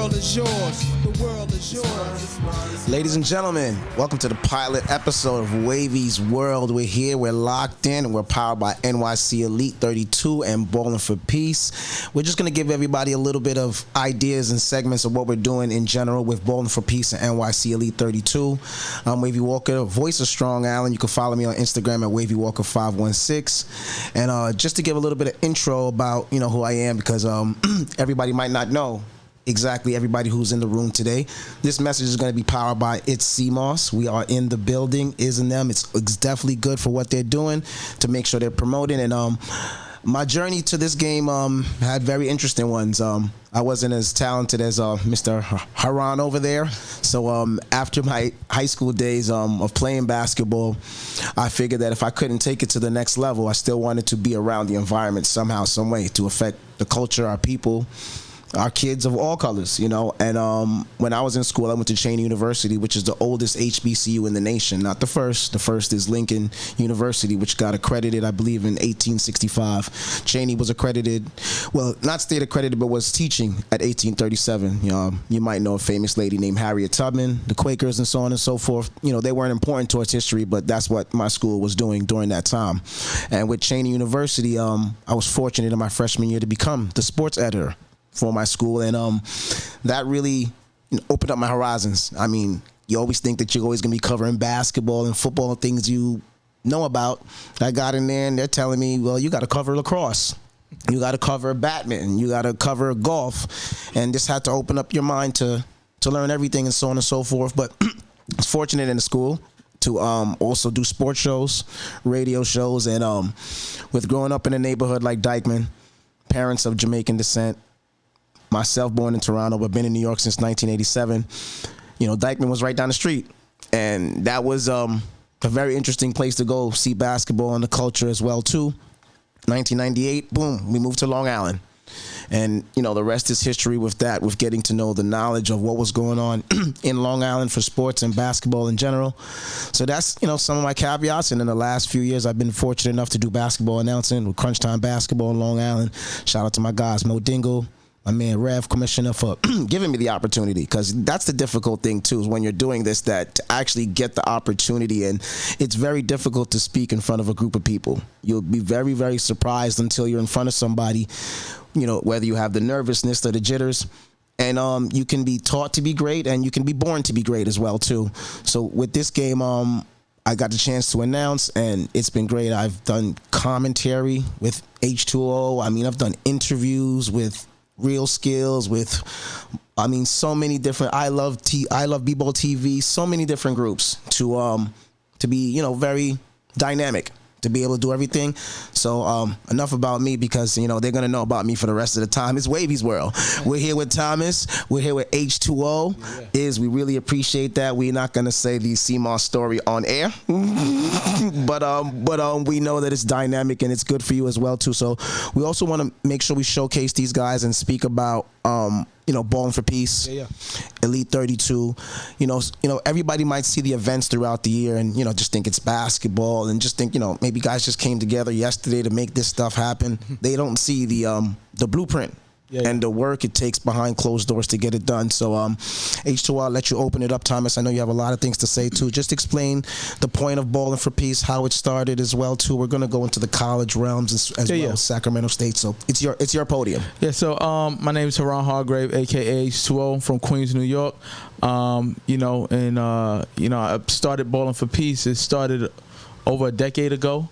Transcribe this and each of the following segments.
world is yours. The world is yours. Ladies and gentlemen, welcome to the pilot episode of Wavy's World. We're here, we're locked in, and we're powered by NYC Elite 32 and Ballin for Peace. We're just going to give everybody a little bit of ideas and segments of what we're doing in general with Ballin for Peace and NYC Elite 32. I'm Wavy Walker, voice of Strong Island. You can follow me on Instagram at Wavy Walker 516. And just to give a little bit of intro about, who I am, because everybody might not know exactly everybody who's in the room today. This message is going to be powered by It's CMOS. We are in the building, isn't them? It's definitely good for what they're doing to make sure they're promoting. And my journey to this game had very interesting ones. I wasn't as talented as Mr. Haron over there. So after my high school days of playing basketball, I figured that if I couldn't take it to the next level, I still wanted to be around the environment somehow, some way, to affect the culture, our people, our kids of all colors, And when I was in school, I went to Cheyney University, which is the oldest HBCU in the nation. Not the first. The first is Lincoln University, which got accredited, I believe, in 1865. Cheyney was accredited, well, not state accredited, but was teaching at 1837. You might know a famous lady named Harriet Tubman, the Quakers, and so on and so forth. They weren't important towards history, but that's what my school was doing during that time. And with Cheyney University, I was fortunate in my freshman year to become the sports editor for my school, and that really opened up my horizons. I mean, you always think that you're always going to be covering basketball and football, things you know about. I got in there, and they're telling me, well, you got to cover lacrosse. You got to cover badminton. You got to cover golf. And this had to open up your mind to learn everything and so on and so forth. But I was fortunate in the school to also do sports shows, radio shows, and with growing up in a neighborhood like Dyckman, parents of Jamaican descent, myself born in Toronto, but been in New York since 1987. Dyckman was right down the street. And that was a very interesting place to go see basketball and the culture as well, too. 1998, boom, we moved to Long Island. And, the rest is history with that, with getting to know the knowledge of what was going on in Long Island for sports and basketball in general. So that's, some of my caveats. And in the last few years, I've been fortunate enough to do basketball announcing with Crunch Time Basketball in Long Island. Shout out to my guys, Mo Dingle, my man Rev, Commissioner, for giving me the opportunity, because that's the difficult thing too, is when you're doing this, that to actually get the opportunity. And it's very difficult to speak in front of a group of people. You'll be very, very surprised until you're in front of somebody, whether you have the nervousness or the jitters. And you can be taught to be great, and you can be born to be great as well too. So with this game, I got the chance to announce, and it's been great. I've done commentary with H2O. I mean, I've done interviews with Real Skills, with so many different I love B-Ball TV, so many different groups to be very dynamic, to be able to do everything. So enough about me, because they're gonna know about me for the rest of the time. It's Wavy's World. We're here with Thomas. We're here with H2O. We really appreciate that. We're not gonna say the CMOS story on air, but we know that it's dynamic and it's good for you as well too. So we also want to make sure we showcase these guys and speak about Ballin for Peace, Elite 32. Everybody might see the events throughout the year and, just think it's basketball and just think, maybe guys just came together yesterday to make this stuff happen. They don't see the blueprint and the work it takes behind closed doors to get it done. So H2O, I'll let you open it up, Thomas. I know you have a lot of things to say too. Just explain the point of Ballin for Peace, how it started as well too. We're going to go into the college realms as well as Sacramento State. So it's your podium. Yeah, so my name is Haron Hargrave, aka H2O, from Queens, New York. I started Ballin for Peace. It started over a decade ago.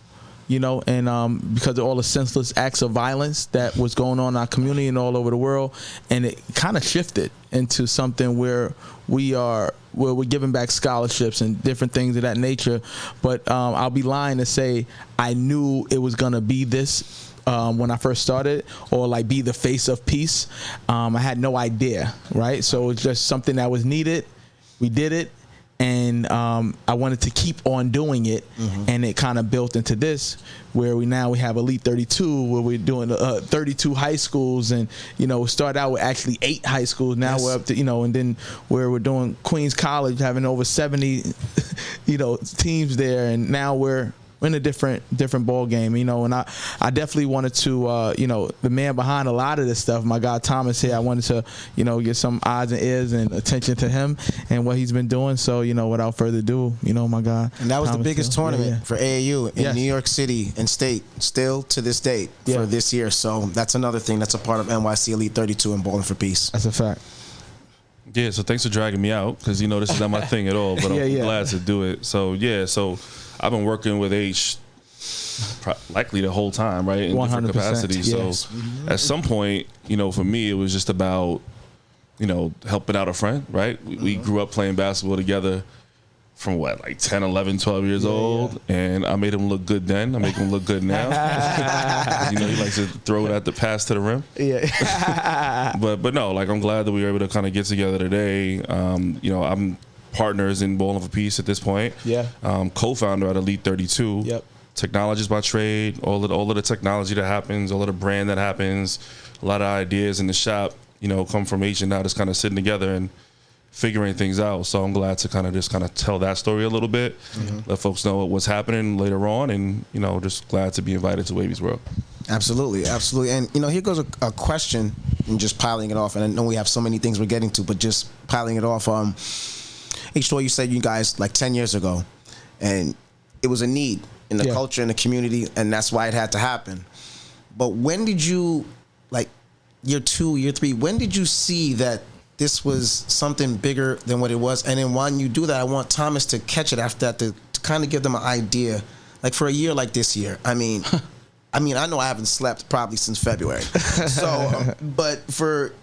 Because of all the senseless acts of violence that was going on in our community and all over the world, and it kind of shifted into something where we're giving back scholarships and different things of that nature. But I'll be lying to say I knew it was gonna be this when I first started, or like be the face of peace. I had no idea, right? So it's just something that was needed. We did it. And I wanted to keep on doing it, and it kind of built into this, where we have Elite 32, where we're doing 32 high schools, and we started out with actually 8 high schools. Now we're up to and then where we're doing Queens College, having over 70 teams there, and now we're we're in a different ball game, you know. And I definitely wanted to, you know, the man behind a lot of this stuff, my guy Thomas here. I wanted to, you know, get some eyes and ears and attention to him and what he's been doing. So, you know, without further ado, you know, my guy. And that was Thomas the biggest Teel. tournament for AAU in New York City and state, still to this date for this year. So that's another thing that's a part of NYC Elite 32 and Ballin for Peace. That's a fact. Yeah, so thanks for dragging me out because, you know, this is not my thing at all, but I'm glad to do it. So, yeah, so I've been working with H likely the whole time, right, in different capacities. Yes. So at some point, you know, for me, it was just about, you know, helping out a friend, right? We grew up playing basketball together from what, like 10, 11, 12 years old, and I made him look good then. I make him look good now. You know, he likes to throw it at the pass to the rim. Yeah. but no, like I'm glad that we were able to kind of get together today. You know, I'm partners in Ballin for Peace at this point. Yeah. Co-founder at Elite 32. Yep. Technologist by trade. All of the technology that happens, all of the brand that happens, a lot of ideas in the shop, you know, come from H, and now just kind of sitting together and figuring things out. So I'm glad to kind of tell that story a little bit, let folks know what's happening later on, and, you know, just glad to be invited to Wavy's World. Absolutely, absolutely. And, you know, here goes a question, and just piling it off, and I know we have so many things we're getting to, but just piling it off. H2O, you said you guys like 10 years ago, and it was a need in the culture, in the community, and that's why it had to happen. But when did you, like year 2, year 3, when did you see that this was something bigger than what it was? And then when you do that, I want Thomas to catch it after that to kind of give them an idea. Like for a year like this year, I mean, I know I haven't slept probably since February. So, but for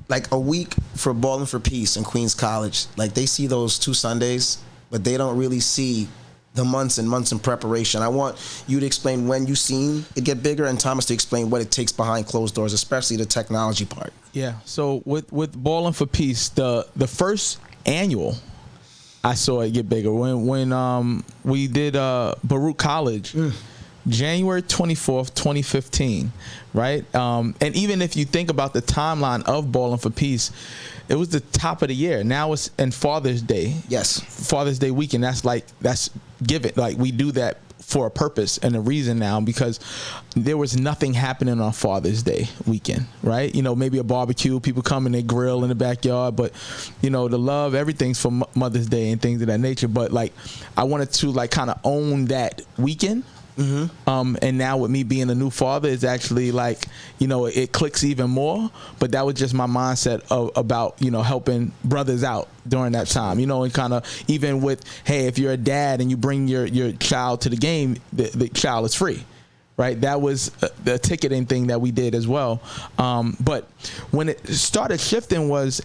like a week for Ballin for Peace in Queens College, like they see those 2 Sundays, but they don't really see the months and months in preparation. I want you to explain when you seen it get bigger, and Thomas to explain what it takes behind closed doors, especially the technology part. Yeah. So with Ballin for Peace, the first annual, I saw it get bigger when we did Baruch College. January 24th, 2015, right? And even if you think about the timeline of Ballin for Peace, it was the top of the year. Now it's in Father's Day. Yes. Father's Day weekend. That's given. Like, we do that for a purpose and a reason now, because there was nothing happening on Father's Day weekend, right? You know, maybe a barbecue, people come and they grill in the backyard, but, you know, the love, everything's for Mother's Day and things of that nature. But, like, I wanted to, like, kind of own that weekend. And now with me being a new father, it's actually like, you know, it clicks even more. But that was just my mindset about, you know, helping brothers out during that time, you know, and kind of even with, hey, if you're a dad and you bring your child to the game, the child is free. Right, that was the ticketing thing that we did as well. But when it started shifting was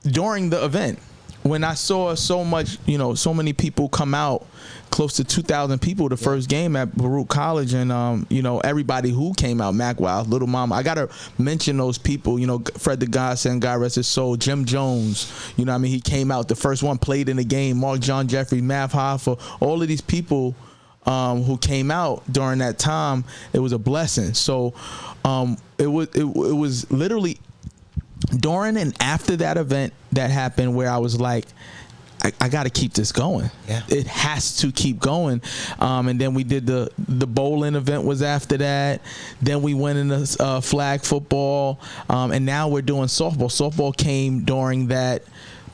during the event, when I saw so much, you know, so many people come out, close to 2,000 people the first game at Baruch College, and you know, everybody who came out, Mac Wild, Little Mama. I gotta mention those people, you know, Fred the Godson, God rest his soul, Jim Jones, you know what I mean, he came out, the first one played in the game, Mark John Jeffrey, Mav Hoffa, all of these people who came out during that time. It was a blessing. So it was literally during and after that event that happened where I was like, I got to keep this going. Yeah. It has to keep going. And then we did the bowling event was after that. Then we went into flag football. And now we're doing softball. Softball came during the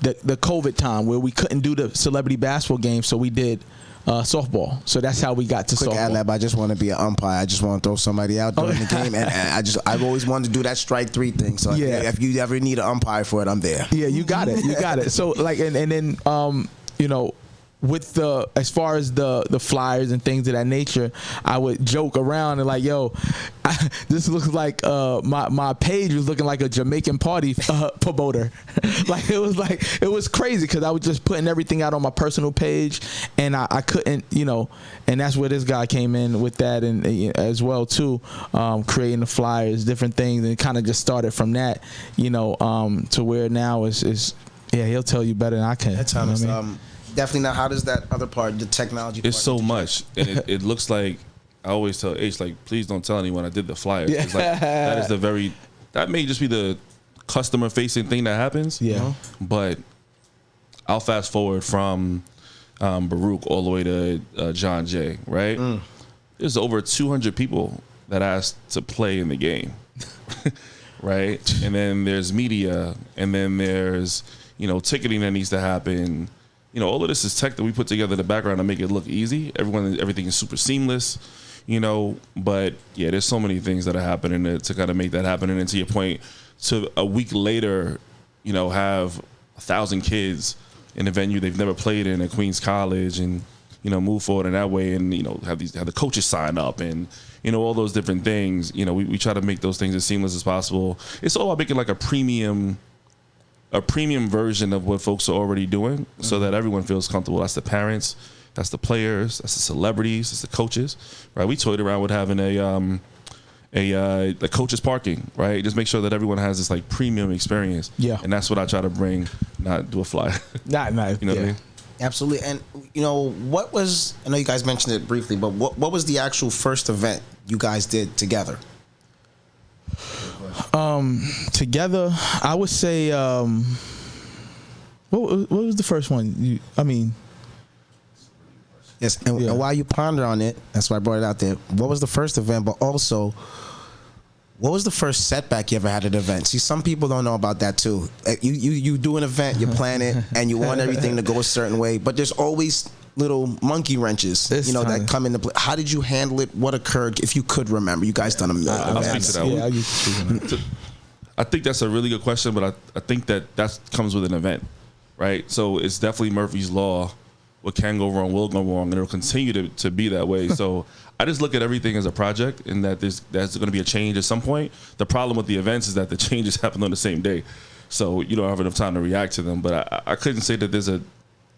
COVID time where we couldn't do the celebrity basketball game. So we did softball. So that's how we got to Quick softball. ad lib, I just want to be an umpire. I just want to throw somebody out during the game, and I've always wanted to do that strike 3 thing. So if you ever need an umpire for it, I'm there. Yeah, you got it. You got it. So like, and then you know, with as far as the flyers and things of that nature, I would joke around and like, yo, this looks like my page was looking like a Jamaican party promoter. Like it was crazy because I was just putting everything out on my personal page, and I couldn't, you know, and that's where this guy came in with that, and as well too, creating the flyers, different things, and kind of just started from that, you know, to where now is he'll tell you better than I can. That's honest. Definitely not. How does that other part, the technology part? It's so much. And it looks like, I always tell H, like, please don't tell anyone I did the flyers. Yeah. It's like, that may just be the customer facing thing that happens. Yeah. But I'll fast forward from Baruch, all the way to John Jay, right? There's over 200 people that asked to play in the game, right? And then there's media, and then there's, ticketing that needs to happen. All of this is tech that we put together in the background to make it look easy. Everything is super seamless, but yeah, there's so many things that are happening to kind of make that happen. And then to your point, to a week later, have 1,000 kids in a venue they've never played in at Queens College, and move forward in that way, and have the coaches sign up, and all those different things. We try to make those things as seamless as possible. It's all about making like a premium version of what folks are already doing, so that everyone feels comfortable. That's the parents, that's the players, that's the celebrities, that's the coaches, right? We toyed around with having a coaches parking, right? Just make sure that everyone has this like premium experience. Yeah. And that's what I try to bring, not do a flyer. Not. What I mean? Absolutely. And what was, I know you guys mentioned it briefly, but what was the actual first event you guys did together? Together, I would say, what was the first one? Yes, and while you ponder on it, that's why I brought it out there. What was the first event, but also, what was the first setback you ever had at an event? See, some people don't know about that too. You do an event, you plan it, and you want everything to go a certain way, but there's always little monkey wrenches, that come into play. How did you handle it? What occurred, if you could remember? You guys done a million events. I'll speak to that. I think that's a really good question, but I think that comes with an event, right? So it's definitely Murphy's Law. What can go wrong will go wrong, and it'll continue to be that way. So I just look at everything as a project, and that there's going to be a change at some point. The problem with the events is that the changes happen on the same day, so you don't have enough time to react to them. But I couldn't say that there's a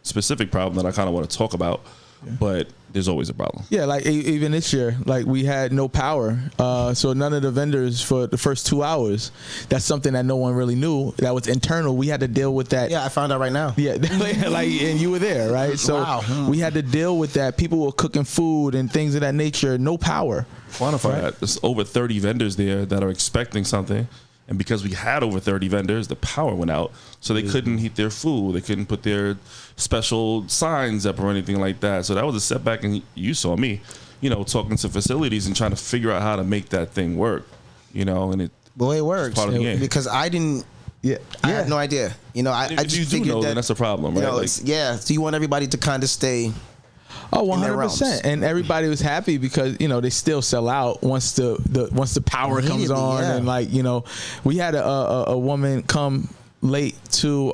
specific problem that I kind of want to talk about, but there's always a problem. Yeah, like even this year, like we had no power, so none of the vendors for the first 2 hours. That's something that no one really knew. That was internal. We had to deal with that. Yeah, I found out right now. Yeah, and you were there, right? So we had to deal with that. People were cooking food and things of that nature. No power. Quantify that. There's over 30 vendors there that are expecting something. And because we had over 30 vendors, the power went out. So they couldn't heat their food. They couldn't put their special signs up or anything like that. So that was a setback. And you saw me, talking to facilities and trying to figure out how to make that thing work, and it works. Part of the game. Because I didn't. Yeah, I had no idea. I just figured then that's a problem, right? So you want everybody to kind of stay. Oh, 100%, and everybody was happy because they still sell out once the power comes on, and we had a woman come late to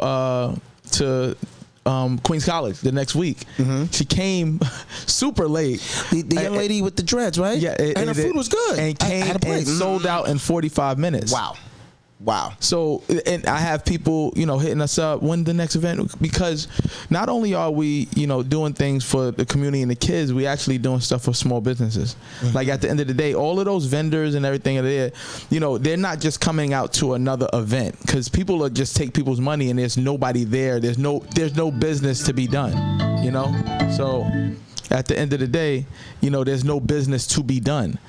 Queens College the next week. She came super late. The young lady with the dreads, right? Yeah, and her food was good. And came and sold out in 45 minutes. Wow. So, and I have people, hitting us up, when the next event, because not only are we, doing things for the community and the kids, we actually doing stuff for small businesses. Like at the end of the day, all of those vendors and everything are there, they're not just coming out to another event, because people are just take people's money and there's nobody there. There's no business to be done, So at the end of the day, there's no business to be done.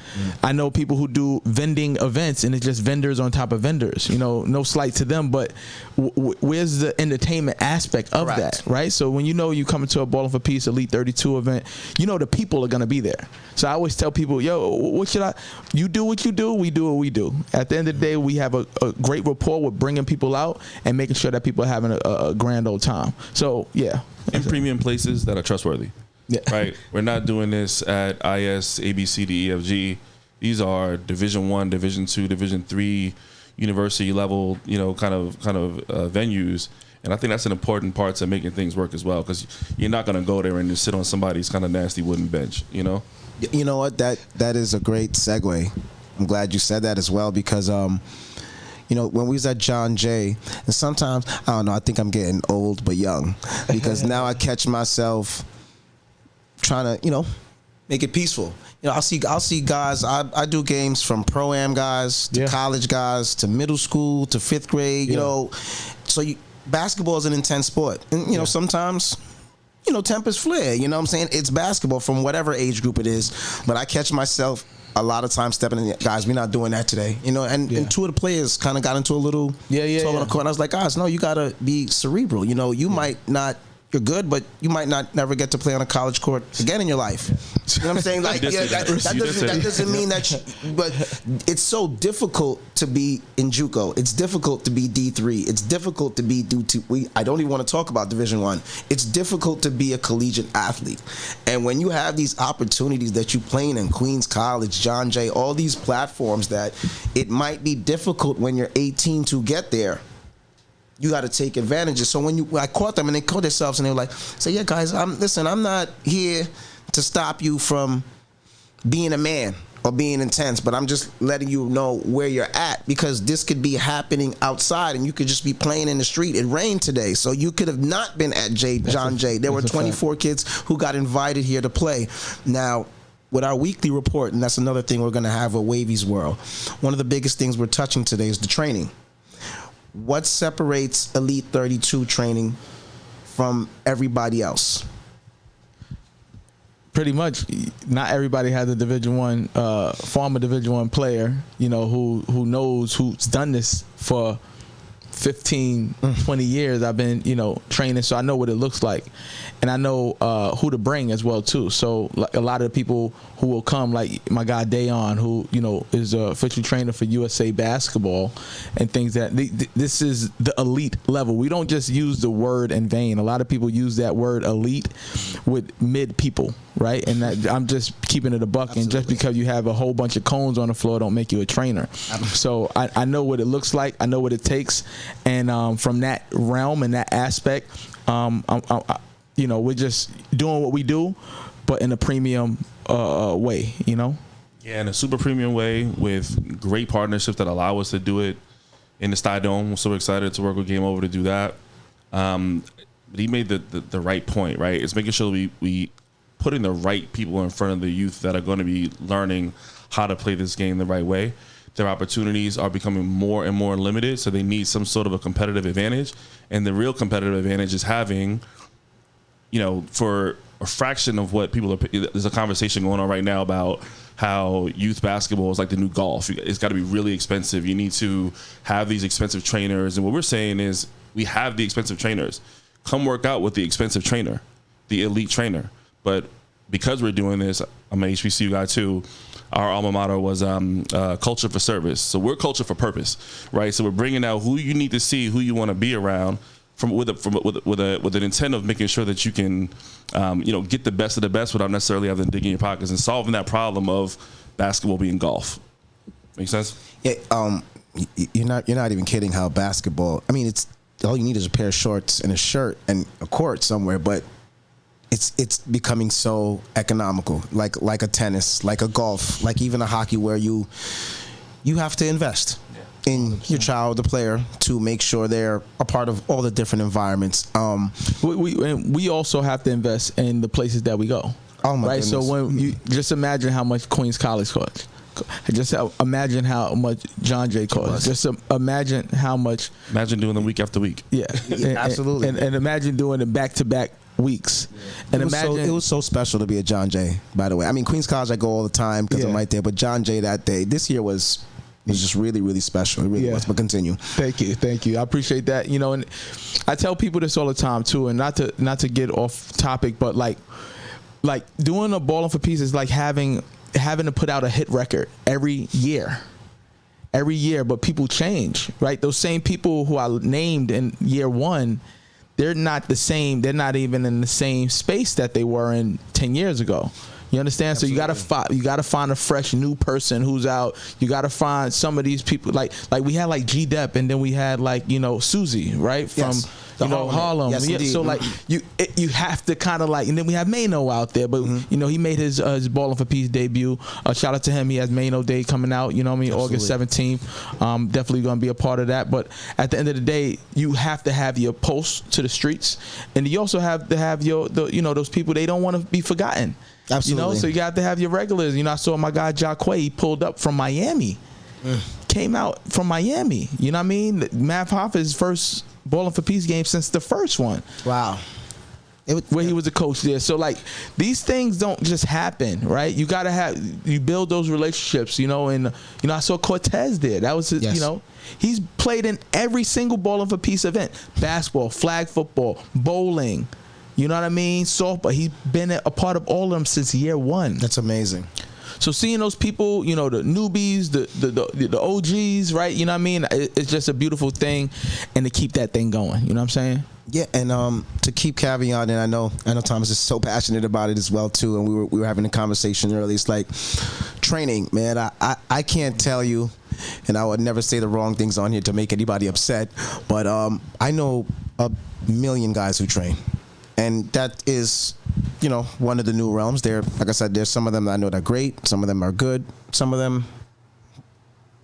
I know people who do vending events and it's just vendors on top of vendors. No slight to them, but where's the entertainment aspect of that, right? So when you come into a Ballin for Peace Elite 32 event, the people are going to be there. So I always tell people, you do what you do, we do what we do. At the end of the day, we have a great rapport with bringing people out and making sure that people are having a grand old time. So, yeah. In premium places that are trustworthy. Yeah. Right. We're not doing this at IS, ABC, EFG. These are Division I, Division II, Division III, university level, kind of venues. And I think that's an important part to making things work as well, because you're not going to go there and just sit on somebody's kind of nasty wooden bench. You know what? That is a great segue. I'm glad you said that as well, because when we was at John Jay, and sometimes I don't know. I think I'm getting old but young, because now I catch myself trying to, make it peaceful. I'll see guys. I do games from pro-am guys to college guys to middle school to fifth grade. So basketball is an intense sport, and sometimes, tempers flare. You know what I'm saying? It's basketball from whatever age group it is, but I catch myself a lot of times stepping in. Guys, we're not doing that today. And two of the players kind of got into a little talk on the court. And I was like, guys, no, you gotta be cerebral. You might not you're good, but you might not never get to play on a college court again in your life. You know what I'm saying? Like, that doesn't mean that. But it's so difficult to be in JUCO. It's difficult to be D3. It's difficult to be I don't even want to talk about Division I. It's difficult to be a collegiate athlete. And when you have these opportunities that you playing in Queens College, John Jay, all these platforms that it might be difficult when you're 18 to get there. You got to take advantages. So when I caught them and they caught themselves and they were like, "Say, yeah, guys, I'm not here to stop you from being a man or being intense, but I'm just letting you know where you're at because this could be happening outside and you could just be playing in the street. It rained today, so you could have not been at John Jay. There were 24 kids who got invited here to play. Now, with our weekly report, and that's another thing we're going to have with Wavy's World, one of the biggest things we're touching today is the training. What separates Elite 32 training from everybody else? Pretty much, not everybody has a Division I, former Division I player, who knows, who's done this for 15, 20 years. I've been, training, so I know what it looks like. And I know who to bring as well, too. So like, a lot of the people who will come, like my guy Dayon, who, is a official trainer for USA Basketball and things that this is the elite level. We don't just use the word in vain. A lot of people use that word elite with mid people, right? And I'm just keeping it a buck. Absolutely. And just because you have a whole bunch of cones on the floor don't make you a trainer. Absolutely. So I know what it looks like. I know what it takes. And from that realm and that aspect, we're just doing what we do, but in a premium way, Yeah, in a super premium way with great partnerships that allow us to do it in the Stydome. We're so excited to work with Game Over to do that. But he made the right point, right? It's making sure we putting the right people in front of the youth that are going to be learning how to play this game the right way. Their opportunities are becoming more and more limited, so they need some sort of a competitive advantage. And the real competitive advantage is having, for a fraction of what people are, there's a conversation going on right now about how youth basketball is like the new golf. It's got to be really expensive. You need to have these expensive trainers. And what we're saying is we have the expensive trainers. Come work out with the expensive trainer, the elite trainer. But because we're doing this, I'm an HBCU guy too. Our alma mater was culture for service. So we're culture for purpose, right? So we're bringing out who you need to see, who you want to be around, with an intent of making sure that you can, get the best of the best without necessarily having to dig in your pockets and solving that problem of basketball being golf. Make sense? Yeah. You're not even kidding. How basketball? I mean, it's all you need is a pair of shorts and a shirt and a court somewhere, but it's becoming so economical, like a tennis, like a golf, like even a hockey, where you have to invest in your child, the player, to make sure they're a part of all the different environments. We also have to invest in the places that we go. Oh my right. goodness. So when you just imagine how much Queens College costs. Just imagine how much John Jay costs. Just imagine how much. Imagine doing them week after week. Yeah, absolutely. And imagine doing it back-to-back weeks. And it was so special to be at John Jay, by the way. I mean, Queens College I go all the time because I'm right there, but John Jay that day, this year was just really, really special. It really was. But continue. Thank you. I appreciate that. And I tell people this all the time too, and not to get off topic, but like doing a Ballin for Peace is like having to put out a hit record every year, but people change, right? Those same people who I named in year one, they're not the same. They're not even in the same space that they were in 10 years ago. You understand? Absolutely. So you gotta find a fresh new person who's out. You gotta find some of these people like we had like G Dep, and then we had Susie, right? From Harlem. Yes, indeed. So you have to kind of and then we have Mano out there, but he made his Ballin for Peace debut. Shout out to him. He has Mano Day coming out. August 17th. Definitely gonna be a part of that. But at the end of the day, you have to have your pulse to the streets, and you also have to have those people. They don't want to be forgotten. Absolutely. So you got to have your regulars. I saw my guy Jacquay. He pulled up from Miami. Came out from Miami. You know what I mean? Mav Hoffa's first Ballin for Peace game since the first one. Wow. Where he was a coach there. So these things don't just happen, right? You got to you build those relationships, and I saw Cortez there. That was he's played in every single Ballin for Peace event. Basketball, flag football, bowling, You know what I mean? Softball. He's been a part of all of them since year one. That's amazing. So seeing those people, you know, the newbies, the OGs, right? You know what I mean? It's just a beautiful thing, and to keep that thing going. You know what I'm saying? Yeah, and to keep caveat, and I know Thomas is so passionate about it as well too, and we were having a conversation earlier. It's like training, man. I can't tell you, and I would never say the wrong things on here to make anybody upset, but I know a million guys who train, and that is, you know, one of the new realms. There, like I said, there's some of them that I know that are great, some of them are good, some of them,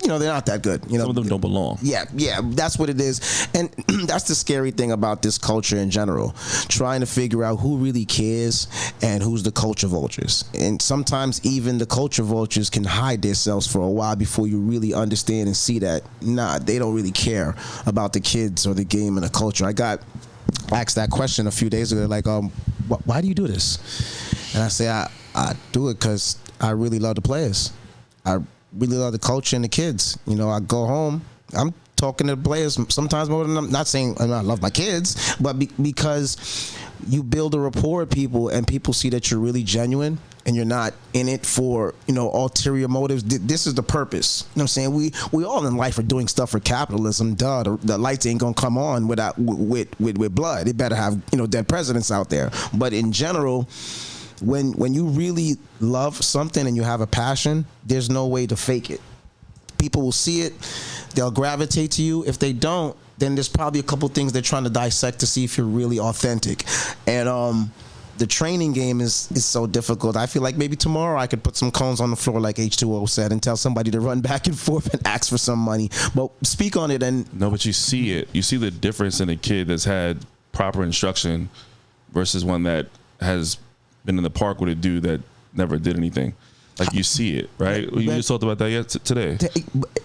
you know, they're not that good. You know, some of them don't belong. Yeah, that's what it is, and that's the scary thing about this culture in general. Trying to figure out who really cares and who's the culture vultures, and sometimes even the culture vultures can hide themselves for a while before you really understand and see that they don't really care about the kids or the game and the culture. I got asked that question a few days ago, like, why do you do this? And I say, I do it because I really love the players. I really love the culture and the kids. You know, I go home, I'm talking to the players sometimes more than I'm not saying I love my kids, but because you build a rapport with people and people see that you're really genuine and you're not in it for, you know, ulterior motives. This is the purpose. You know what I'm saying? We all in life are doing stuff for capitalism. Duh, the lights ain't gonna come on with blood. It better have, you know, dead presidents out there. But in general, when you really love something and you have a passion, there's no way to fake it. People will see it, they'll gravitate to you. If they don't, then there's probably a couple things they're trying to dissect to see if you're really authentic. And the training game is so difficult. I feel like maybe tomorrow I could put some cones on the floor like H2O said and tell somebody to run back and forth and ask for some money. But speak on it. And no, but you see it. You see the difference in a kid that's had proper instruction versus one that has been in the park with a dude that never did anything. Like, you see it, right? You just talked about that today.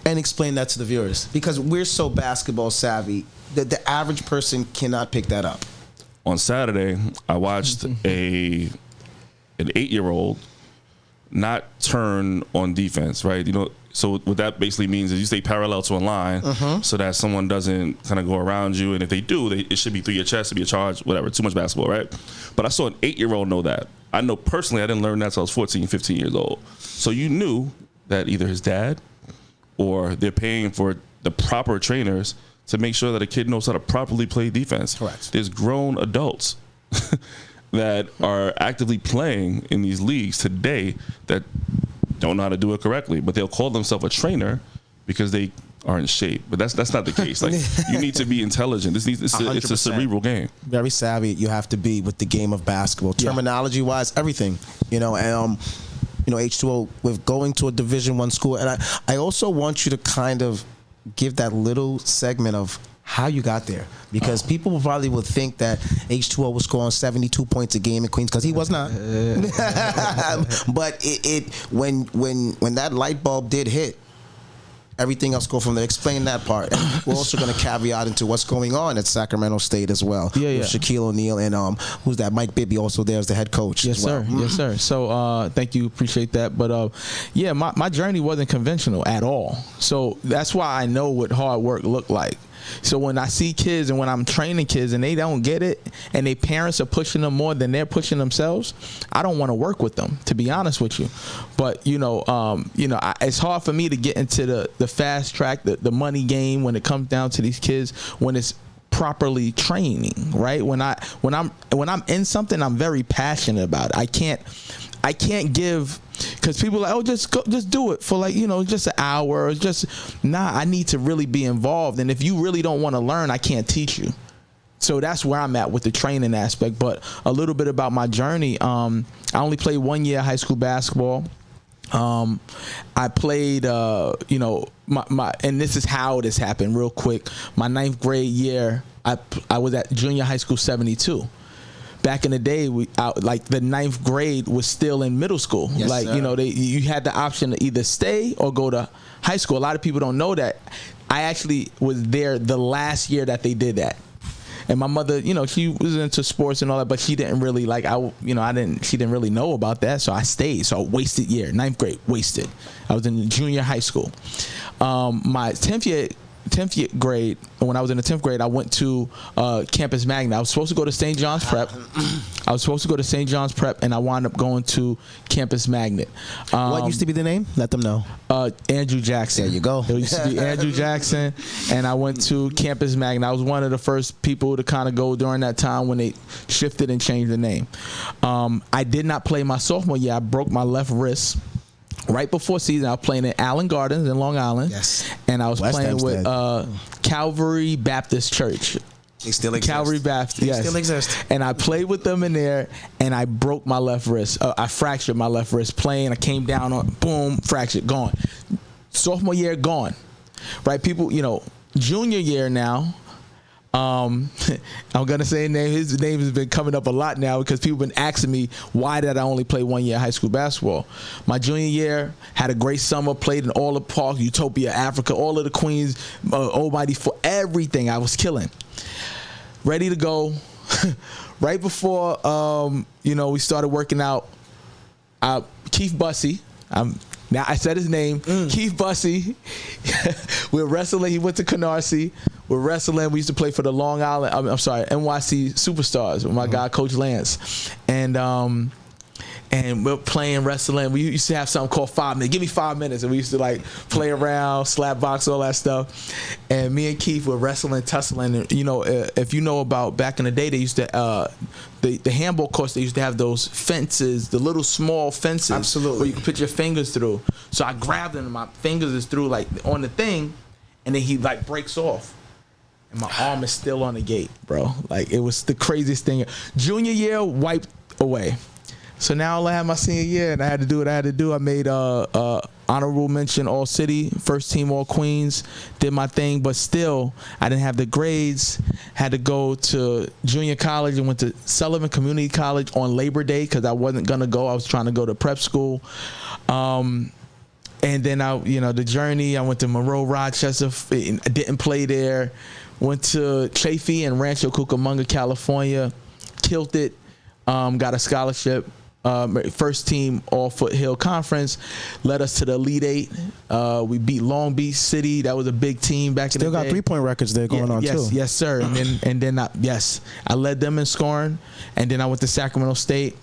And explain that to the viewers, because we're so basketball savvy that the average person cannot pick that up. On Saturday, I watched an 8-year-old not turn on defense, right? You know, so what that basically means is you stay parallel to a line so that someone doesn't kind of go around you. And if they do, it should be through your chest, to be a charge, whatever. Too much basketball, right? But I saw an 8-year-old know that. I know personally I didn't learn that until I was 14, 15 years old. So you knew that either his dad or they're paying for the proper trainers to make sure that a kid knows how to properly play defense. Correct. There's grown adults that are actively playing in these leagues today that don't know how to do it correctly, but they'll call themselves a trainer because they are in shape. But that's not the case. Like, you need to be intelligent. It's a cerebral game. Very savvy you have to be with the game of basketball. Terminology wise, everything. You know, and you know, H2O with going to a Division I school, and I also want you to kind of give that little segment of how you got there, because people probably would think that H2O was scoring 72 points a game in Queens, because he was not. But when that light bulb did hit, everything else go from there. Explain that part. And we're also going to caveat into what's going on at Sacramento State as well. Yeah. With Shaquille O'Neal and who's that? Mike Bibby also there as the head coach. Yes, as well. sir. Yes, sir. So thank you. Appreciate that. But yeah, my journey wasn't conventional at all. So that's why I know what hard work looked like. So when I see kids and when I'm training kids and they don't get it and their parents are pushing them more than they're pushing themselves, I don't want to work with them, to be honest with you. But it's hard for me to get into the fast track, the money game when it comes down to these kids when it's properly training, right? When I'm in something, I'm very passionate about it. I can't give, because people are like, just do it for just an hour. Or I need to really be involved. And if you really don't want to learn, I can't teach you. So that's where I'm at with the training aspect. But a little bit about my journey. I only played 1 year high school basketball. I played, and this is how this happened real quick. My 9th grade year, I was at junior high school 72. Back in the day, the 9th grade was still in middle school. Yes, sir. You had the option to either stay or go to high school. A lot of people don't know that. I actually was there the last year that they did that. And my mother, she was into sports and all that, but she didn't really she didn't really know about that. So I stayed. So I wasted year, 9th grade, wasted. I was in junior high school. My 10th 10th grade, when I was in the 10th grade, I went to Campus Magna. I was supposed to go to St. John's Prep. And I wound up going to Campus Magnet. What used to be the name? Let them know. Andrew Jackson. There you go. It used to be Andrew Jackson, and I went to Campus Magna. I was one of the first people to kind of go during that time when they shifted and changed the name. I did not play my sophomore year. I broke my left wrist. Right before season, I was playing in Allen Gardens in Long Island. Yes. And I was West playing Hempstead. with Calvary Baptist Church. They still exist. Calvary Baptist, yes. Still exist. And I played with them in there, and I broke my left wrist. I fractured my left wrist playing. I came down on, boom, fractured, gone. Sophomore year, gone. Right, people, junior year now, I'm gonna say his name has been coming up a lot now because people have been asking me why did I only play 1 year high school basketball. My junior year, had a great summer, played in all the parks, Utopia, Africa, all of the Queens, Old Mighty, for everything. I was killing. Ready to go. Right before we started working out, Keith Bussey, now I said his name, Keith Bussey. We're wrestling. He went to Canarsie. We're wrestling. We used to play for the Long Island. NYC Superstars with my guy Coach Lance, and we're playing wrestling. We used to have something called 5 minutes. Give me 5 minutes, and we used to play around, slap box, all that stuff. And me and Keith were wrestling, tussling. And, if you know about back in the day, they used to the handball courts. They used to have those fences, the little small fences, absolutely, where you could put your fingers through. So I grabbed him, and my fingers is through on the thing, and then he breaks off. And my arm is still on the gate, bro. It was the craziest thing. Junior year, wiped away. So now I had my senior year, and I had to do what I had to do. I made honorable mention All City, first team All Queens, did my thing, but still, I didn't have the grades. Had to go to junior college and went to Sullivan Community College on Labor Day because I wasn't going to go. I was trying to go to prep school. And then the journey, I went to Monroe, Rochester, didn't play there. Went to Chafee in Rancho Cucamonga, California, killed it, got a scholarship. First team All Foothill Conference, led us to the Elite Eight. We beat Long Beach City. That was a big team back in the day. Still got 3-point records there going on too. Yes, sir. And then I led them in scoring. And then I went to Sacramento State.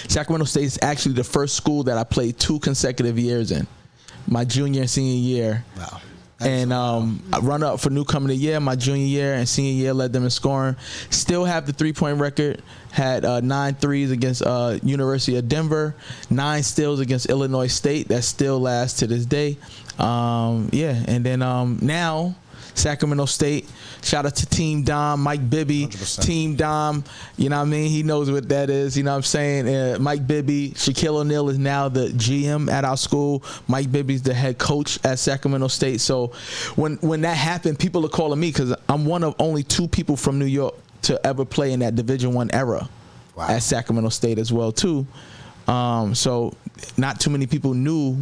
Sacramento State is actually the first school that I played 2 consecutive years in, my junior and senior year. Wow. And I run up for newcomer of the year, my junior year and senior year, led them in scoring. Still have the 3-point record. Had 9 threes against University of Denver, 9 steals against Illinois State. That still lasts to this day. And then now Sacramento State. Shout out to Team Dom, Mike Bibby. 100%. Team Dom, you know what I mean? He knows what that is. You know what I'm saying? Mike Bibby, Shaquille O'Neal is now the GM at our school. Mike Bibby's the head coach at Sacramento State. So when that happened, people are calling me because I'm one of only 2 people from New York to ever play in that Division I era. Wow. At Sacramento State as well too. So not too many people knew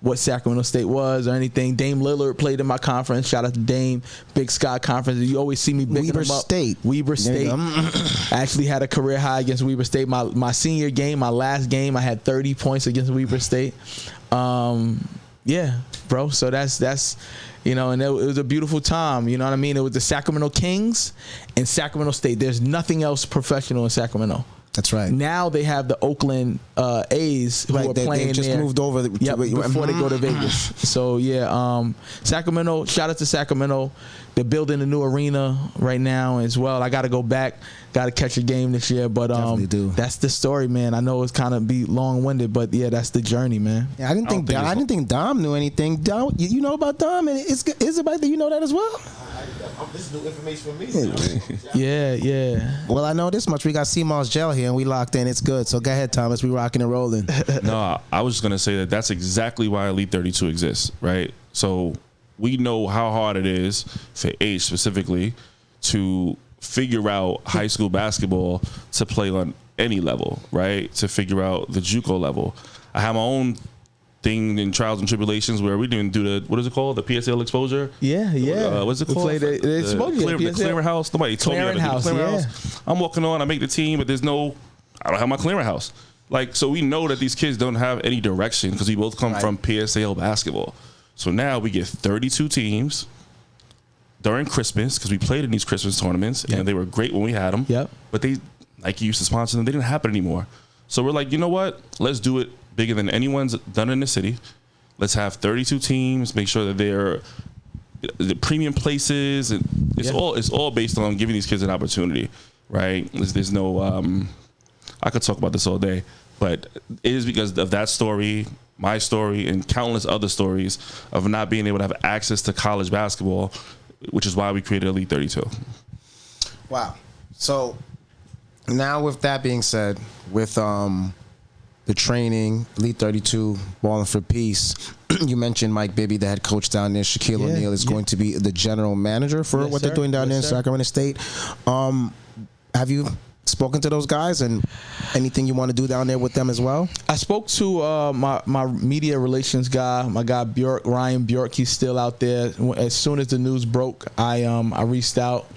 what Sacramento State was or anything. Dame Lillard played in my conference. Shout out to Dame, Big Sky Conference. You always see me bigging them up. Weber State. I actually had a career high against Weber State. My senior game, my last game, I had 30 points against Weber State. Yeah, bro. So that's and it was a beautiful time. You know what I mean? It was the Sacramento Kings and Sacramento State. There's nothing else professional in Sacramento. That's right. Now they have the Oakland A's who are playing they just there. moved over before they go to Vegas. So Sacramento. Shout out to Sacramento. They're building a new arena right now as well. I got to go back. Got to catch a game this year, but that's the story, man. I know it's kind of be long-winded, but yeah, that's the journey, man. Yeah, I didn't think Dom knew anything. Dom, you know about Dom, and is it about that you know that as well? This is new information for me. Yeah. Well, I know this much. We got CMOS Gel here, and we locked in. It's good. So go ahead, Thomas. We rocking and rolling. No, I was just gonna say that's exactly why Elite 32 exists, right? So we know how hard it is for H specifically to figure out high school basketball to play on any level, right? To figure out the JUCO level. I have my own thing in trials and tribulations where we didn't do the, what is it called? The PSL exposure? Yeah. What's it We called? played the exposure. The clearinghouse. Nobody told me how to do the clearinghouse. I'm walking on, I make the team, but I don't have my clearinghouse. So we know that these kids don't have any direction because we both come from PSAL basketball. So now we get 32 teams, during Christmas, because we played in these Christmas tournaments, and they were great when we had them. Yep. But Nike used to sponsor them. They didn't happen anymore. So we're like, you know what? Let's do it bigger than anyone's done in the city. Let's have 32 teams. Make sure that they're the premium places, and it's all based on giving these kids an opportunity, right? There's no. I could talk about this all day, but it is because of that story, my story, and countless other stories of not being able to have access to college basketball, which is why we created Elite 32. Wow. So now with that being said, with the training, Elite 32, Ballin for Peace, you mentioned Mike Bibby, the head coach down there. Shaquille O'Neal is going to be the general manager for what they're doing down there in Sacramento State. Have you spoken to those guys, and anything you want to do down there with them as well? I spoke to my media relations guy, my guy Ryan Bjork. He's still out there. As soon as the news broke, I reached out,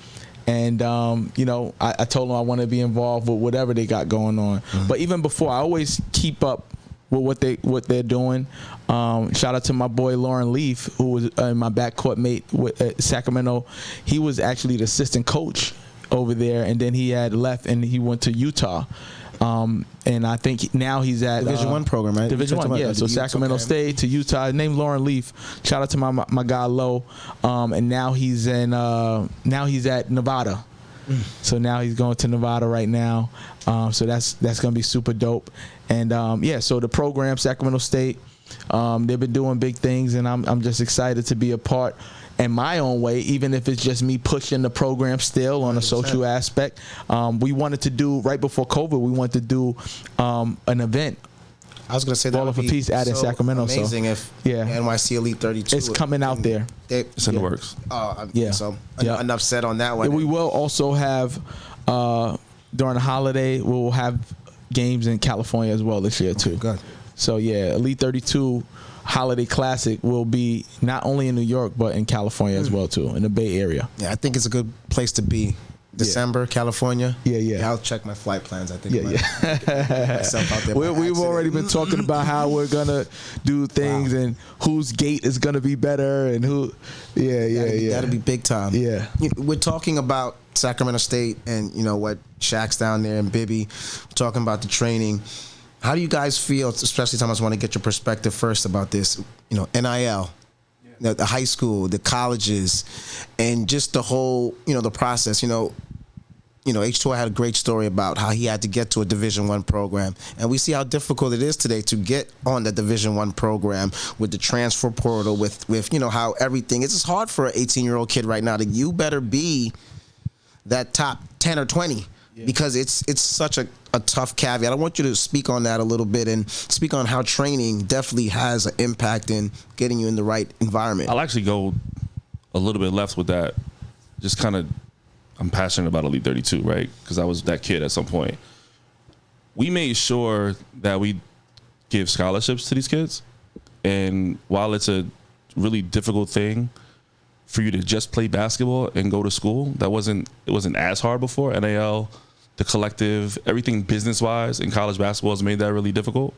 and I told him I want to be involved with whatever they got going on. Mm-hmm. But even before, I always keep up with what they're doing. Shout out to my boy Lauren Leaf, who was my backcourt mate at Sacramento. He was actually the assistant coach over there, and then he had left and he went to Utah. And I think now he's at Division One program, right? Division One, yeah. So Sacramento State to Utah. Named Lauren Leaf. Shout out to my guy Lowe. And now he's at Nevada. So now he's going to Nevada right now. So that's gonna be super dope. And so the program, Sacramento State, they've been doing big things, and I'm just excited to be a part in my own way, even if it's just me pushing the program still on a social aspect. We wanted to do, right before COVID, we wanted to do an event. I was going to say that Ballin for Peace out in Sacramento. Amazing if NYC Elite 32. It's coming out there. It's in the works. So enough said on that one. And we will also have, during the holiday, we'll have games in California as well this year too. Good. So Elite 32 Holiday Classic will be not only in New York but in California as well too, in the Bay Area. Yeah, I think it's a good place to be. December, California. Yeah. I'll check my flight plans. I think myself out there. We've already been talking about how we're gonna do things and whose gate is gonna be better and who. That'll be big time. Yeah, we're talking about Sacramento State and what Shaq's down there and Bibby. We're talking about the training. How do you guys feel, especially Thomas, I want to get your perspective first about this, NIL, the high school, the colleges, and just the whole, the process. H2O had a great story about how he had to get to a Division I program, and we see how difficult it is today to get on the Division I program with the transfer portal, with how everything. It's just hard for an 18-year-old kid right now. You better be that top 10 or 20. Yeah. Because it's such a tough caveat. I want you to speak on that a little bit and speak on how training definitely has an impact in getting you in the right environment. I'll actually go a little bit left with that. Just kind of, I'm passionate about Elite 32, right? Because I was that kid at some point. We made sure that we give scholarships to these kids. And while it's a really difficult thing for you to just play basketball and go to school, it wasn't as hard before. NAL, the collective, everything business-wise in college basketball has made that really difficult.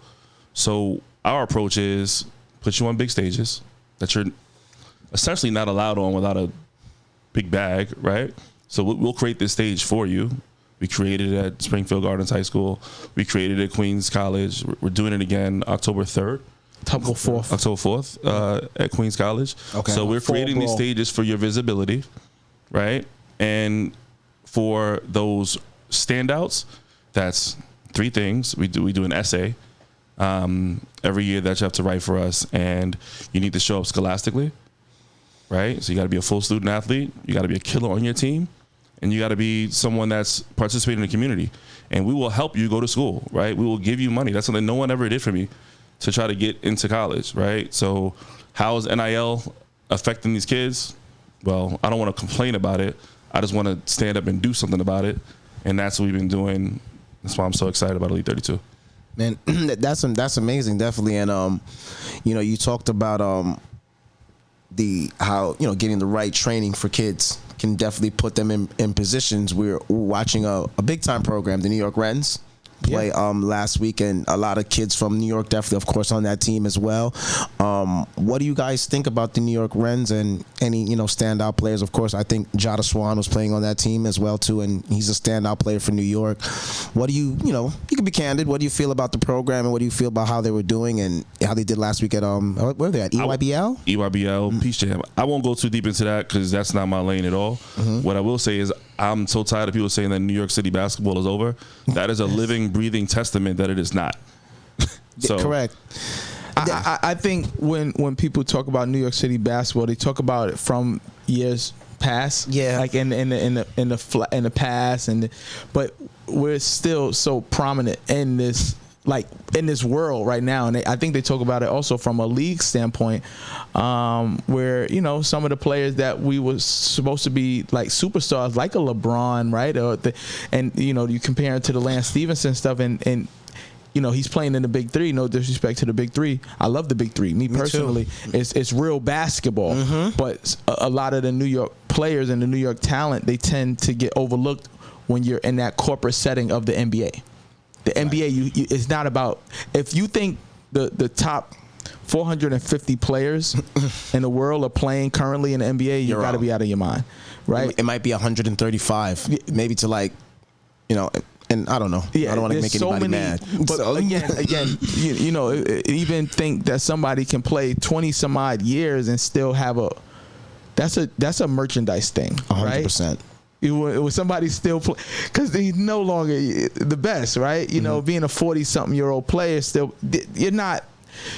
So our approach is put you on big stages that you're essentially not allowed on without a big bag, right? So we'll create this stage for you. We created it at Springfield Gardens High School. We created it at Queens College. We're doing it again October 3rd. October 4th at Queens College. Okay. So we're creating these stages for your visibility, right? And for those standouts, that's three things. We do an essay every year that you have to write for us, and you need to show up scholastically, right? So you got to be a full student athlete. You got to be a killer on your team, and you got to be someone that's participating in the community. And we will help you go to school, right? We will give you money. That's something no one ever did for me, to try to get into college, right? So how is NIL affecting these kids? Well, I don't want to complain about it. I just want to stand up and do something about it. And that's what we've been doing. That's why I'm so excited about Elite 32. Man, that's amazing, definitely. And you talked about how getting the right training for kids can definitely put them in positions. We're watching a big time program, the New York Rens. play last week, and a lot of kids from New York definitely, of course, on that team as well. What do you guys think about the New York Rens and any standout players? Of course, I think Jada Swan was playing on that team as well too, and he's a standout player for New York. What do you can be candid. What do you feel about the program, and what do you feel about how they were doing and how they did last week at where were they at EYBL? EYBL, Peace Jam. I won't go too deep into that because that's not my lane at all. What I will say is I'm so tired of people saying that New York City basketball is over. That is a living, breathing testament that it is not. So correct. I think when people talk about New York City basketball, they talk about it from years past. Yeah, like in the past, but we're still so prominent in this. Like in this world right now, and I think they talk about it also from a league standpoint, where some of the players that we were supposed to be like superstars, like a LeBron, right? And you compare it to the Lance Stevenson stuff, and he's playing in the Big Three. No disrespect to the Big Three, I love the Big Three. Me personally, it's real basketball. But a lot of the New York players and the New York talent, they tend to get overlooked when you're in that corporate setting of the NBA. The NBA, it's not about, if you think the top 450 players in the world are playing currently in the NBA, you got to be out of your mind, right? It might be 135, maybe to and I don't know. Yeah, I don't want to make anybody mad. But again, even think that somebody can play 20 some odd years and still have that's a merchandise thing, 100%. It was somebody still play because he's no longer the best, right? Being a 40-something-year-old player, still you're not.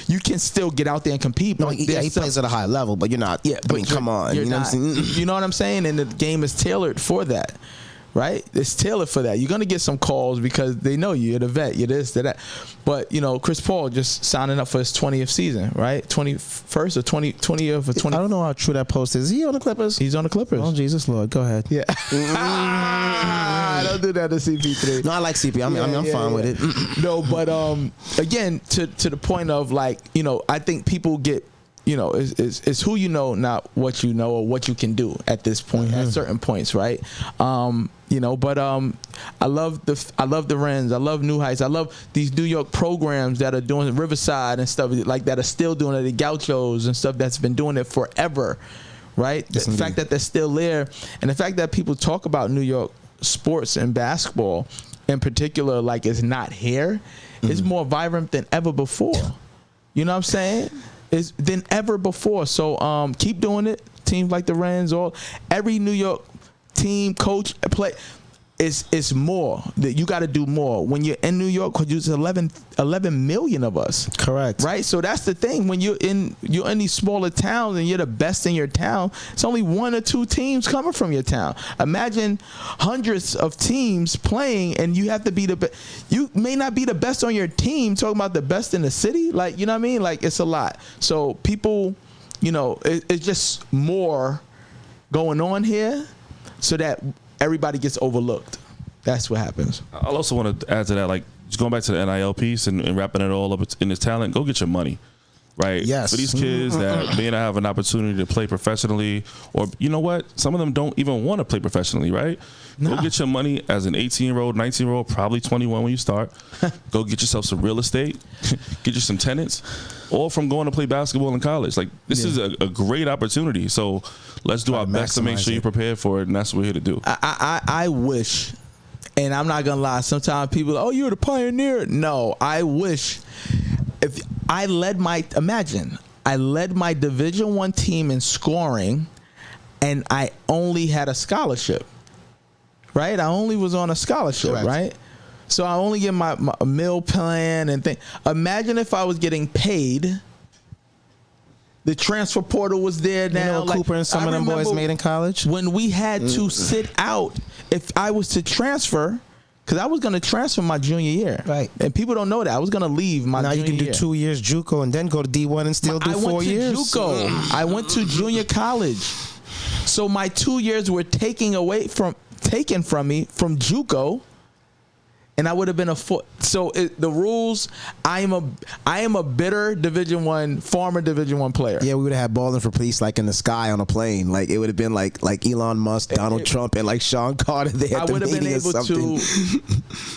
You can still get out there and compete. No, he plays at a high level, but you're not. Yeah, come on. You know what I'm saying? You know what I'm saying? And the game is tailored for that, right? It's tailored for that. You're gonna get some calls because they know you're the vet. You're this, they're that. But Chris Paul just signing up for his 20th season, right? 21st or 20th or 20. I don't know how true that post is. Is he on the Clippers? He's on the Clippers. Oh Jesus Lord, go ahead. Yeah. Don't do that to CP3. No, I like CP. I'm fine with it. No, but again, to the point of I think people get. It's who you know, not what you know or what you can do at this point, at certain points, right? But I love the Rens. I love New Heights. I love these New York programs that are doing Riverside and stuff like that are still doing it. The Gauchos and stuff that's been doing it forever, right? Yes, the fact that they're still there, and the fact that people talk about New York sports and basketball in particular, like it's not here, is more vibrant than ever before. You know what I'm saying? Is than ever before. So keep doing it. Teams like the Rens, every New York team, coach, play. It's more that you got to do more when you're in New York, because there's 11 million of us. Correct. Right. So that's the thing. When you're in these smaller towns and you're the best in your town, it's only one or two teams coming from your town. Imagine hundreds of teams playing, and you have to be the best. You may not be the best on your team. Talking about the best in the city, like, you know what I mean? Like, it's a lot. So people, it's just more going on here, so that everybody gets overlooked. That's what happens. I also want to add to that, like, just going back to the NIL piece and wrapping it all up in this talent, go get your money, right? Yes. For these kids that may not have an opportunity to play professionally, or you know what? Some of them don't even want to play professionally, right? Go get your money as an 18-year-old, 19-year-old, probably 21 when you start. Go get yourself some real estate, get you some tenants, all from going to play basketball in college. Like, this is a great opportunity. So let's do our best to make sure you're prepared for it, and that's what we're here to do. I wish, and I'm not gonna lie, sometimes people, oh, you're the pioneer. No, I wish if I led my Division I team in scoring, and I only had a scholarship. Right? I only was on a scholarship, correct, right? So I only get my meal plan and thing. Imagine if I was getting paid. The transfer portal was there now. Cooper and some of them boys made in college. When we had to sit out, if I was to transfer, because I was going to transfer my junior year. Right. And people don't know that. I was going to leave my junior year. Now you can do 2 years JUCO and then go to D1 and still do 4 years. JUCO. I went to junior college. So my 2 years were taken from me from JUCO, and I would have been so the rules. I am a bitter former Division I player. Yeah, we would have had Ballin for Police like in the sky on a plane. Like, it would have been like Elon Musk, Donald Trump, and like Sean Carter there. I would have been able to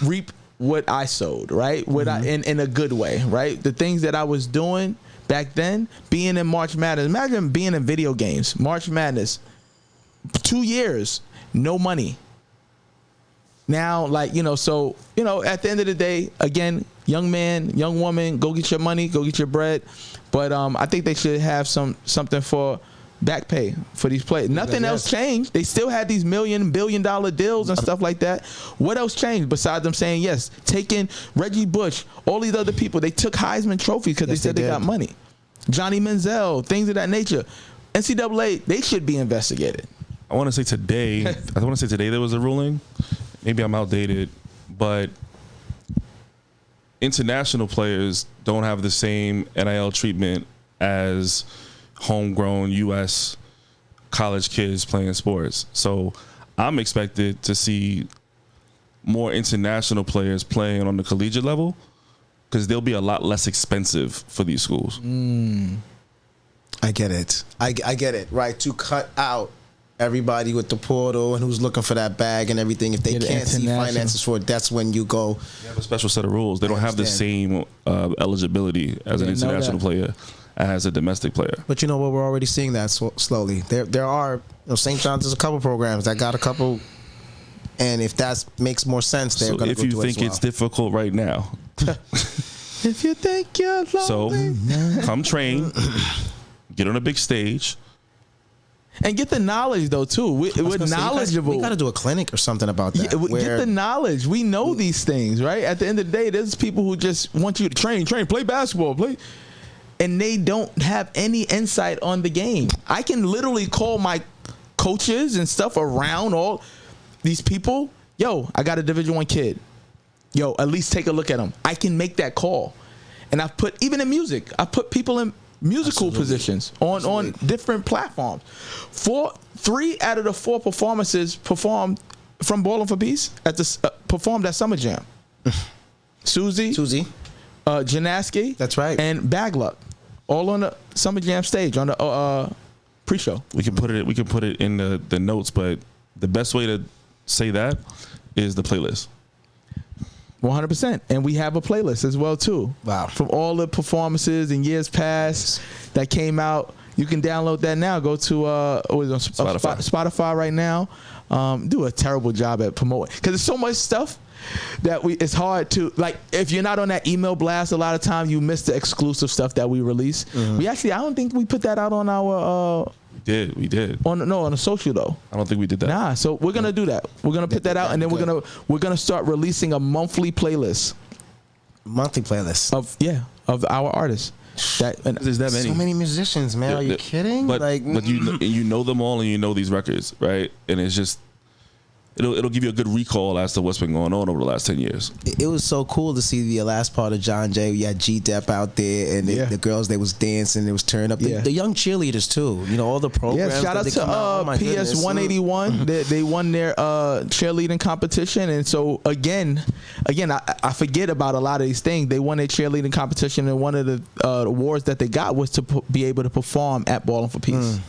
reap what I sowed, right? What I in a good way, right? The things that I was doing back then, being in March Madness. Imagine being in video games, March Madness, 2 years, no money. Now, like, so, at the end of the day, again, young man, young woman, go get your money, go get your bread. But I think they should have something for back pay for these players. Nothing else changed. They still had these billion-dollar deals and stuff like that. What else changed besides them saying yes? Taking Reggie Bush, all these other people, they took Heisman trophies because they said they got money. Johnny Manziel, things of that nature. NCAA, they should be investigated. I want to say today there was a ruling. Maybe I'm outdated, but international players don't have the same NIL treatment as homegrown U.S. college kids playing sports. So I'm expected to see more international players playing on the collegiate level because they'll be a lot less expensive for these schools. I get it. I get it, right? To cut out everybody with the portal and who's looking for that bag and everything. If they can't see finances for it, that's when you go. You have a special set of rules. They don't have the same eligibility as an international player as a domestic player. But you know what? We're already seeing that slowly. There are St. John's. There's a couple programs that got a couple, and if that makes more sense, they're going to go to it as well. If you think it's difficult right now, if you think you're lonely, so come train, get on a big stage. And get the knowledge, though, too. We're knowledgeable. We got to do a clinic or something about that. Yeah, get the knowledge. We know these things, right? At the end of the day, there's people who just want you to train, play basketball, and they don't have any insight on the game. I can literally call my coaches and stuff around all these people. Yo, I got a Division I kid. Yo, at least take a look at them. I can make that call. And I've put, even in music, I put people in musical positions on different platforms. 3 out of the 4 performances performed from Ballin for Peace performed at Summer Jam. Susie, Janaski, that's right, and Bagluck, all on the Summer Jam stage on the pre-show. We can put it in the notes, but the best way to say that is the playlist. 100%, and we have a playlist as well too. Wow! From all the performances in years past that came out, you can download that now. Go to Spotify right now. Do a terrible job at promoting because there's so much stuff that it's hard to, like, if you're not on that email blast, a lot of times you miss the exclusive stuff that we release. We actually, I don't think we put that out on our. We did. On a social though. I don't think we did that. Nah, so we're gonna do that. We're gonna put that out, and then we're gonna start releasing a monthly playlist. Of our artists. There's that many. So many musicians, man. Are you kidding? But you know them all, and you know these records, right? And it's just. It'll give you a good recall as to what's been going on over the last 10 years. It was so cool to see the last part of John Jay. You had G-Dep out there, and the girls, they was dancing, they was turning up. The young cheerleaders too. All the programs. Yeah, shout out to PS 181. They won their cheerleading competition, and so again, I forget about a lot of these things. They won their cheerleading competition, and one of the awards that they got was to be able to perform at Ballin for Peace.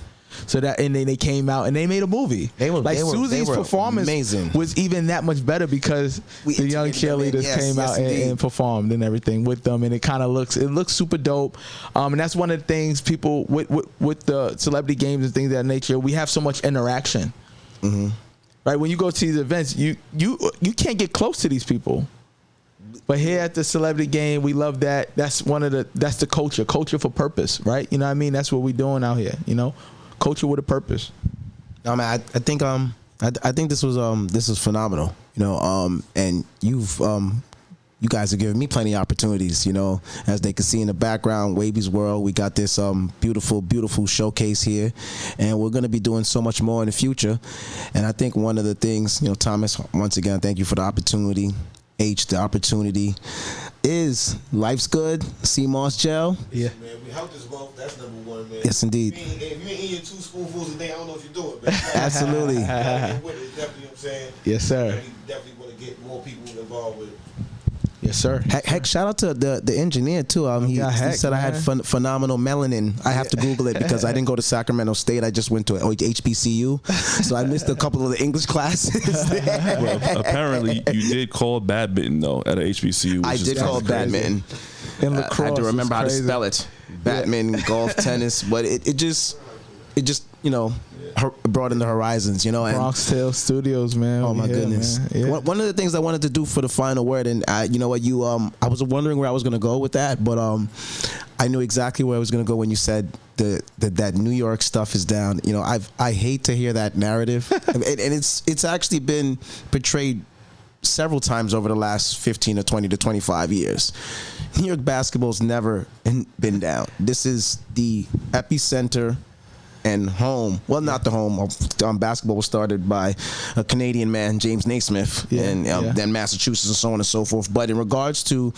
So that, and then they came out and they made a movie. Susie's performance amazing. Was even that much better because the young cheerleaders came out and performed and everything with them, and it looks super dope. And that's one of the things people with the celebrity games and things of that nature. We have so much interaction. Right, when you go to these events, you can't get close to these people. But here at the celebrity game, we love that. That's the culture for purpose, right? You know what I mean? That's what we're doing out here. Culture with a purpose. No, man, I think this was phenomenal. And you guys are giving me plenty of opportunities. As they can see in the background, Wavy's World. We got this beautiful showcase here, and we're gonna be doing so much more in the future. And I think one of the things, Thomas, once again, thank you for the opportunity. The opportunity is Life's Good, CMOS Gel. Yeah, man, we help this both. That's number one, man. Yes, indeed. If you ain't eating 2 spoonfuls a day, I don't know if you do it, man. Absolutely. Definitely, what I'm saying. Yes, sir. We definitely want to get more people involved with it. Yes, Yes, sir. Heck, shout out to the engineer too. He Heck, said I had man. phenomenal melanin. I have to Google it because I didn't go to Sacramento State. I just went to HBCU, so I missed a couple of the English classes. Well, apparently you did call badminton though at a HBCU. I did call badminton. In I lacrosse, had to remember how to crazy. spell it. Badminton, golf, tennis, but it just broadened the horizons, and Bronx Tale Studios, man. oh We my here, goodness. man. Yeah. One of the things I wanted to do for the final word, and I was wondering where I was going to go with that, but I knew exactly where I was going to go when you said that New York stuff is down. I hate to hear that narrative, and it's actually been portrayed several times over the last 15 to 20 to 25 years. New York basketball's never been down. This is the epicenter and home. Well, not the home. Basketball was started by a Canadian man, James Naismith, and then Massachusetts and so on and so forth. But in regards to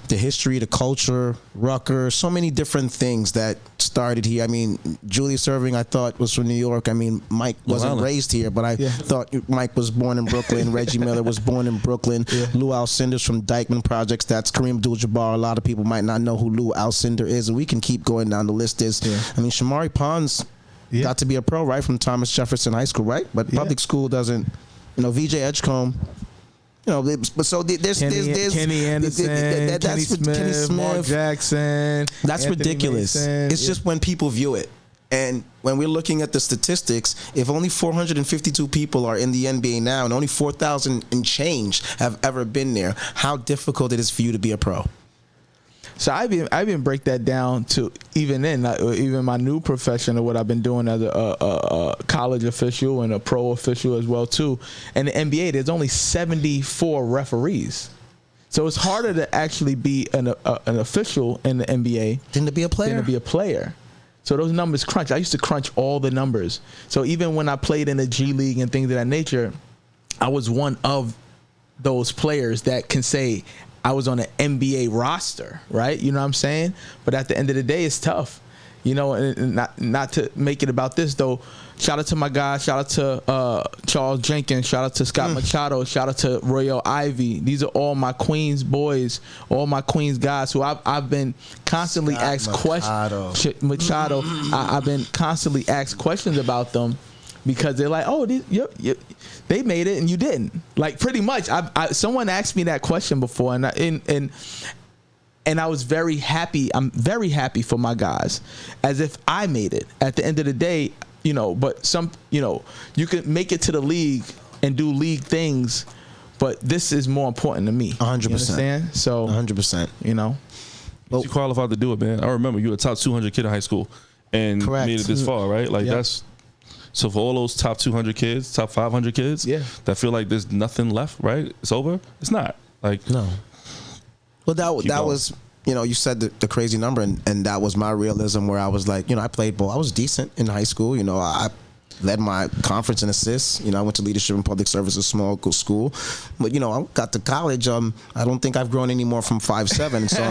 the history, the culture, Rutgers, so many different things that started here. I mean, Julius Erving, I thought, was from New York. I mean, Mike wasn't raised here, but I thought Mike was born in Brooklyn. Reggie Miller was born in Brooklyn. Lou Alcindor's from Dyckman Projects. That's Kareem Abdul-Jabbar. A lot of people might not know who Lou Alcindor is, and we can keep going down the list. I mean, Shamari Pons got to be a pro, right, from Thomas Jefferson High School, right? But public school doesn't. VJ Edgecombe. But so there's Kenny Anderson, Kenny Smith, Mark Jackson. That's Anthony ridiculous. Mason. It's just when people view it. And when we're looking at the statistics, if only 452 people are in the NBA now and only 4,000 and change have ever been there, how difficult it is for you to be a pro. So I even break that down to even my new profession of what I've been doing as a college official and a pro official as well too. And the NBA, there's only 74 referees, so it's harder to actually be an official in the NBA than to be a player. So those numbers crunch. I used to crunch all the numbers. So even when I played in the G League and things of that nature, I was one of those players that can say I was on an NBA roster, right? You know what I'm saying? But at the end of the day, it's tough. And not to make it about this, though. Shout out to my guys. Shout out to Charles Jenkins. Shout out to Scott Machado. Shout out to Royal Ivy. These are all my Queens boys, all my Queens guys who I've been constantly asked questions. Machado. I've been constantly asked questions about them because they're like, oh, they made it and you didn't. Like, pretty much. Someone asked me that question before, and I was very happy. I'm very happy for my guys, as if I made it. At the end of the day, but you can make it to the league and do league things, but this is more important to me. 100%. So 100%. You qualified to do it, man. I remember you were a top 200 kid in high school and made it this far, right? Like that's. So for all those top 200 kids, top 500 kids, that feel like there's nothing left, right? It's over. It's not. Like no. Well, that was, you said the crazy number, and that was my realism where I was like, I played ball. I was decent in high school. I led my conference in assists. I went to leadership and public services small school, but I got to college. I don't think I've grown any more from 5'7". So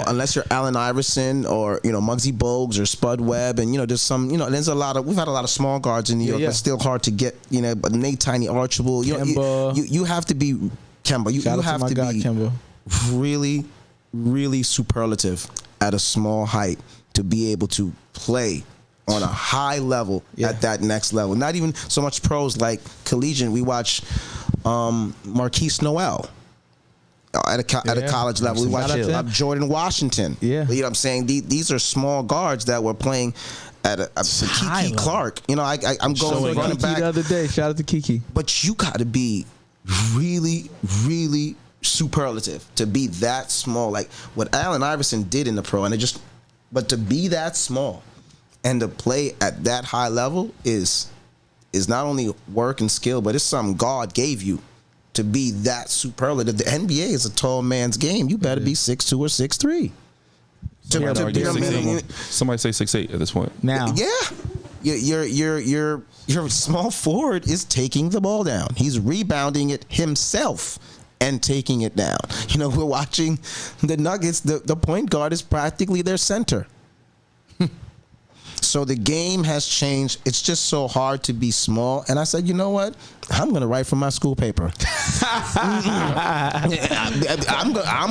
unless you're Allen Iverson or Muggsy Bogues or Spud Webb, and there's some there's a lot of we've had a lot of small guards in New York, but still hard to get. But Nate Tiny Archibald, you have to be Kemba. You have to be Kemba. Really, really superlative at a small height to be able to play on a high level at that next level. Not even so much pros like collegiate. We watch Marquise Noel at a college level. We watch Jordan Washington. You know what I'm saying? These are small guards that were playing at a Kiki Clark. I'm going running back the other day. Shout out to Kiki. But you got to be really, really superlative to be that small. Like what Allen Iverson did in the pro, but to be that small and to play at that high level is not only work and skill, but it's something God gave you to be that superlative. The NBA is a tall man's game. You better be 6'2" or 6'3". Somebody say 6'8" at this point. Now, your small forward is taking the ball down. He's rebounding it himself and taking it down. We're watching the Nuggets. The point guard is practically their center. So the game has changed. It's just so hard to be small. And I said, you know what? I'm gonna write for my school paper. I'm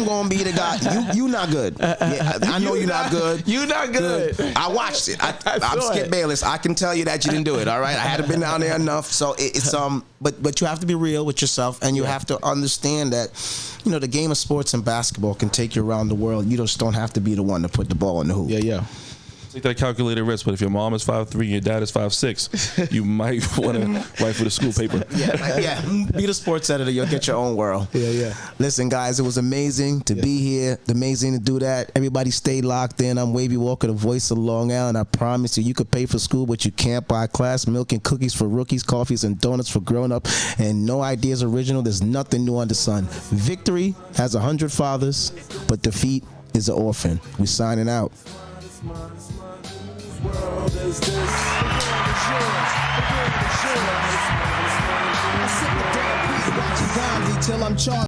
gonna be the guy. You not good. Yeah, I know you're not good. You not good. I watched it. I'm Skip Bayless. I can tell you that you didn't do it. All right. I hadn't been down there enough. So it's but you have to be real with yourself, and you have to understand that, you know, the game of sports and basketball can take you around the world. You just don't have to be the one to put the ball in the hoop. Yeah. Take that calculated risk, but if your mom is 5'3" and your dad is 5'6", you might want to write for the school paper. Yeah. Be the sports editor. You'll get your own world. Yeah. Listen, guys, it was amazing to be here. Amazing to do that. Everybody stay locked in. I'm Wavy Walker, the voice of Long Island. I promise you could pay for school, but you can't buy class. Milk and cookies for rookies, coffees and donuts for grown-up, and no ideas original. There's nothing new under the sun. Victory has 100 fathers, but defeat is an orphan. We signing out. World is this? The world is yours. The world is yours. I sit with damn people watching Gandhi till I'm charged.